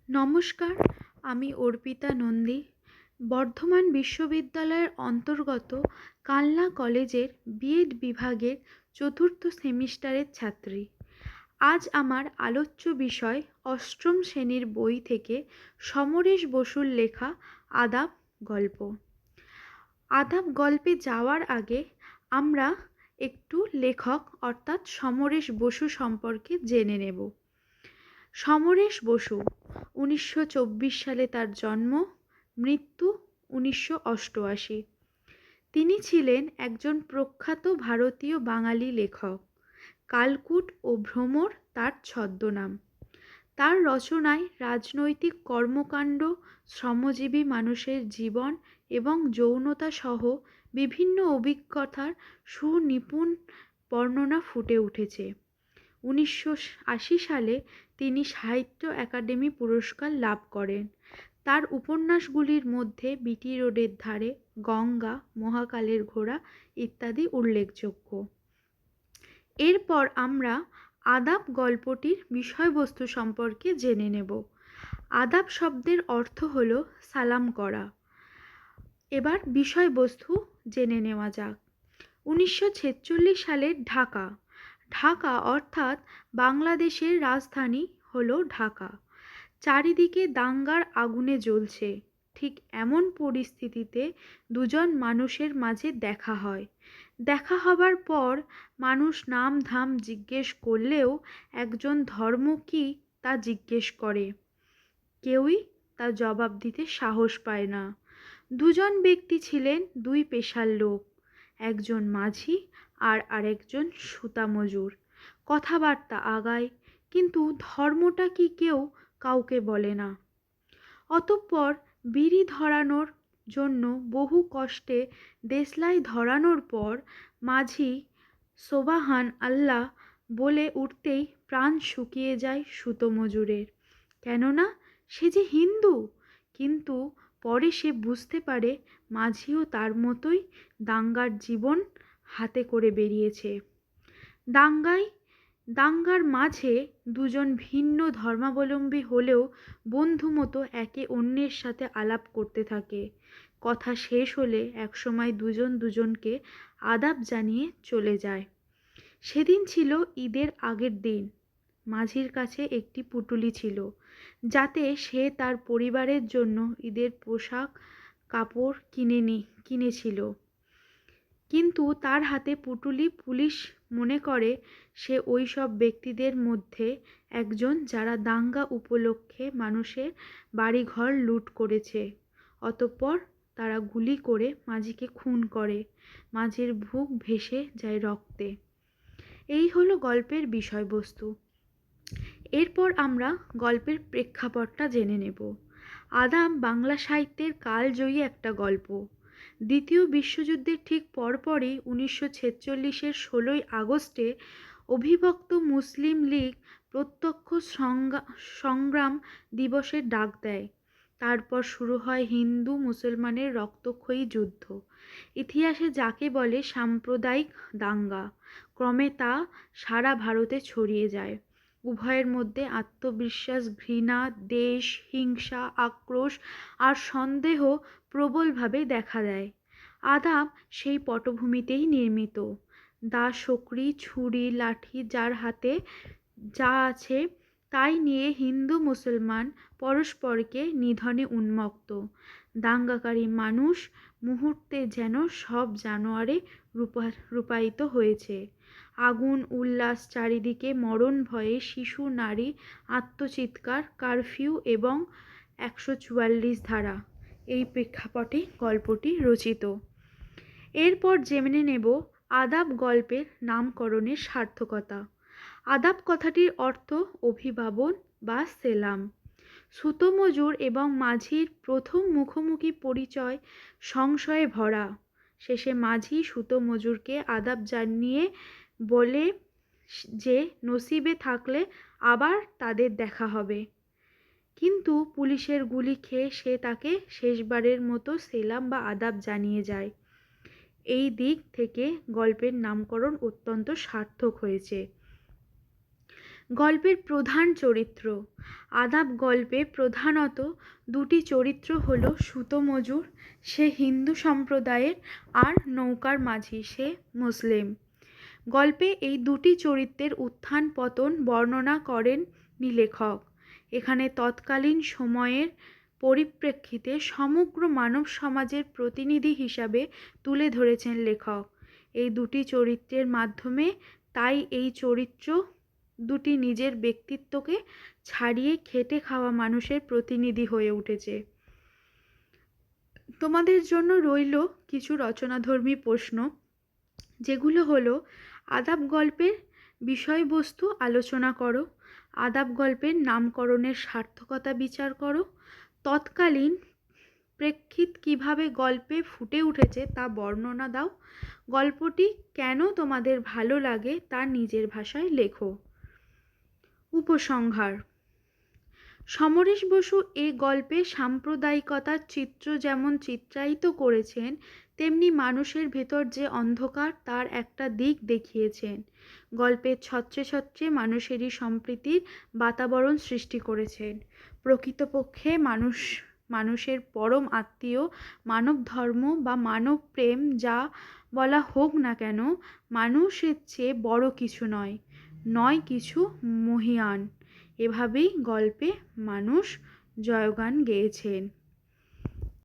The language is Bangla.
নমস্কার, আমি অর্পিতা নন্দী, বর্ধমান বিশ্ববিদ্যালয়ের অন্তর্গত কালনা কলেজের বিএড বিভাগের চতুর্থ সেমিস্টারের ছাত্রী। আজ আমার আলোচ্য বিষয় অষ্টম শ্রেণীর বই থেকে সমরেশ বসুর লেখা আদাব গল্প। আদাব গল্পে যাওয়ার আগে আমরা একটু লেখক অর্থাৎ সমরেশ বসু সম্পর্কে জেনে নেব। সমরেশ বসু 1924 সালে তার জন্ম, মৃত্যু 1988। তিনি ছিলেন একজন প্রখ্যাত ভারতীয় বাঙালি লেখক। কালকুট ও ভ্রমর তার ছদ্মনাম। তার রচনায় রাজনৈতিক কর্মকাণ্ড, শ্রমজীবী মানুষের জীবন এবং যৌনতা সহ বিভিন্ন অভিজ্ঞতার সুনিপুণ বর্ণনা ফুটে উঠেছে। 1980 সালে তিনি সাহিত্য একাডেমি পুরস্কার লাভ করেন। তার উপন্যাসগুলির মধ্যে বিটি রোডের ধারে, গঙ্গা, মহাকালের ঘোড়া ইত্যাদি উল্লেখযোগ্য। এরপর আমরা আদাব গল্পটির বিষয়বস্তু সম্পর্কে জেনে নেব। আদাব শব্দের অর্থ হল সালাম করা। এবার বিষয়বস্তু জেনে নেওয়া যাক। 1946 সালের ঢাকা। ঢাকা অর্থাৎ বাংলাদেশের রাজধানী হলো ঢাকা। চারিদিকে দাঙ্গার আগুনে জ্বলছে। ঠিক এমন পরিস্থিতিতে দুজন মানুষের মাঝে দেখা হয়। দেখা হবার পর মানুষ নাম ধাম জিজ্ঞেস করলেও একজন ধর্ম কী তা জিজ্ঞেস করে। কেউই তা জবাব দিতে সাহস পায় না। দুজন ব্যক্তি ছিলেন দুই পেশার লোক, একজন মাঝি আর আরেকজন সুতা মজুর। কথাবার্তা আগায়, কিন্তু ধর্মটা কি কেউ কাউকে বলে না। অতঃপর বিড়ি ধরানোর জন্য বহু কষ্টে দেশলাই ধরানোর পর মাঝি সোবাহান আল্লাহ বলে উঠতেই প্রাণ শুকিয়ে যায় সুতো মজুরের, কেননা সে যে হিন্দু। কিন্তু পরে সে বুঝতে পারে মাঝিও তার মতোই দাঙ্গার জীবন হাতে করে বেরিয়েছে। দাঙ্গার মাঝে দুজন ভিন্ন ধর্মাবলম্বী হলেও বন্ধু মতো একে অন্যের সাথে আলাপ করতে থাকে। কথা শেষ হলে একসময় দুজন দুজনকে আদাব জানিয়ে চলে যায়। সেদিন ছিল ঈদের আগের দিন। মাঝির কাছে একটি পুঁটুলি ছিল, যাতে সে তার পরিবারের জন্য ঈদের পোশাক কাপড় কিনেছিল। কিন্তু তার হাতে পুঁটুলি পুলিশ মনে করে সে ওই সব ব্যক্তিদের মধ্যে একজন যারা দাঙ্গা উপলক্ষে মানুষের বাড়িঘর লুট করেছে। অতঃপর তারা গুলি করে মাঝিকে খুন করে। মাঝির বুক ভেসে যায় রক্তে। এই হলো গল্পের বিষয়বস্তু। এরপর আমরা গল্পের প্রেক্ষাপটটা জেনে নেব। আদাব বাংলা সাহিত্যের কালজয়ী একটা গল্প। দ্বিতীয় বিশ্বযুদ্ধের ঠিক পরপরই 1946-এর 16ই আগস্টে অবিভক্ত মুসলিম লীগ প্রত্যক্ষ সংগ্রাম দিবসের ডাক দেয়। তারপর শুরু হয় হিন্দু মুসলমানের রক্তক্ষয়ী যুদ্ধ, ইতিহাসে যাকে বলে সাম্প্রদায়িক দাঙ্গা। ক্রমে তা সারা ভারতে ছড়িয়ে যায়। উভয়ের মধ্যে আত্মবিশ্বাস, ঘৃণা, দেশ, হিংসা, আক্রোশ আর সন্দেহ প্রবলভাবে দেখা দেয়। আদাব সেই পটভূমিতেই নির্মিত। দা, শকরি, ছুরি, লাঠি যার হাতে যা আছে তাই নিয়ে হিন্দু মুসলমান পরস্পরকে নিধনে উন্মত্ত। দাঙ্গাকারী মানুষ মুহূর্তে যেন সব জানোয়ারে রূপায়িত হয়েছে। আগুন, উল্লাস, চারিদিকে মরণ ভয়ে শিশু, নারী, আত্মচিৎকার, কারফিউ এবং 144 ধারা। এই প্রেক্ষাপটে গল্পটি রচিত। এরপর জেনে নেব আদাব গল্পের নামকরণের সার্থকতা। আদাব কথাটির অর্থ অভিবাবন বা সেলাম। সুতো মজুর এবং মাঝির প্রথম মুখোমুখি পরিচয় সংশয়ে ভরা। শেষে মাঝি সুতো মজুরকে আদাব জানিয়ে বলে যে নসিবে থাকলে আবার তাদের দেখা হবে। কিন্তু পুলিশের গুলি খেয়ে সে তাকে শেষবারের মতো সেলাম বা আদাব জানিয়ে যায়। এই দিক থেকে গল্পের নামকরণ অত্যন্ত সার্থক হয়েছে। গল্পের প্রধান চরিত্র। আদাব গল্পে প্রধানত দুটি চরিত্র হলো সুতো মজুর, সে হিন্দু সম্প্রদায়ের, আর নৌকার মাঝি, সে মুসলিম। গল্পে এই দুটি চরিত্রের উত্থান পতন বর্ণনা করেননি লেখক। এখানে তৎকালীন সময়ের পরিপ্রেক্ষিতে সমগ্র মানব সমাজের প্রতিনিধি হিসাবে তুলে ধরেছেন লেখক এই দুটি চরিত্রের মাধ্যমে। তাই এই চরিত্র দুটি নিজের ব্যক্তিত্বকে ছাড়িয়ে খেটে খাওয়া মানুষের প্রতিনিধি হয়ে উঠেছে। তোমাদের জন্য রইল কিছু রচনাধর্মী প্রশ্ন, যেগুলো হলো: আদাব গল্পের বিষয়বস্তু আলোচনা করো, আদাব গল্পের নামকরণের সার্থকতা বিচার করো, তৎকালীন প্রেক্ষিত কিভাবে গল্পে ফুটে উঠেছে তা বর্ণনা দাও, গল্পটি কেন তোমাদের ভালো লাগে তা নিজের ভাষায় লেখো। উপসংহার: সমরেশ বসু এ গল্পে সাম্প্রদায়িকতার চিত্র যেমন চিত্রায়িত করেছেন, তেমনি মানুষের ভেতর যে অন্ধকার তার একটা দিক দেখিয়েছেন। গল্পের ছত্রে ছত্রে মানুষেরই সম্প্রীতির বাতাবরণ সৃষ্টি করেছেন। প্রকৃতপক্ষে মানুষের পরম আত্মীয়, মানব ধর্ম বা মানব প্রেম যা বলা হোক না কেন, মানুষের চেয়ে বড় কিছু নয় কিছু মহীয়ান। এভাবেই গল্পে মানুষ জয়গান গেয়েছেন।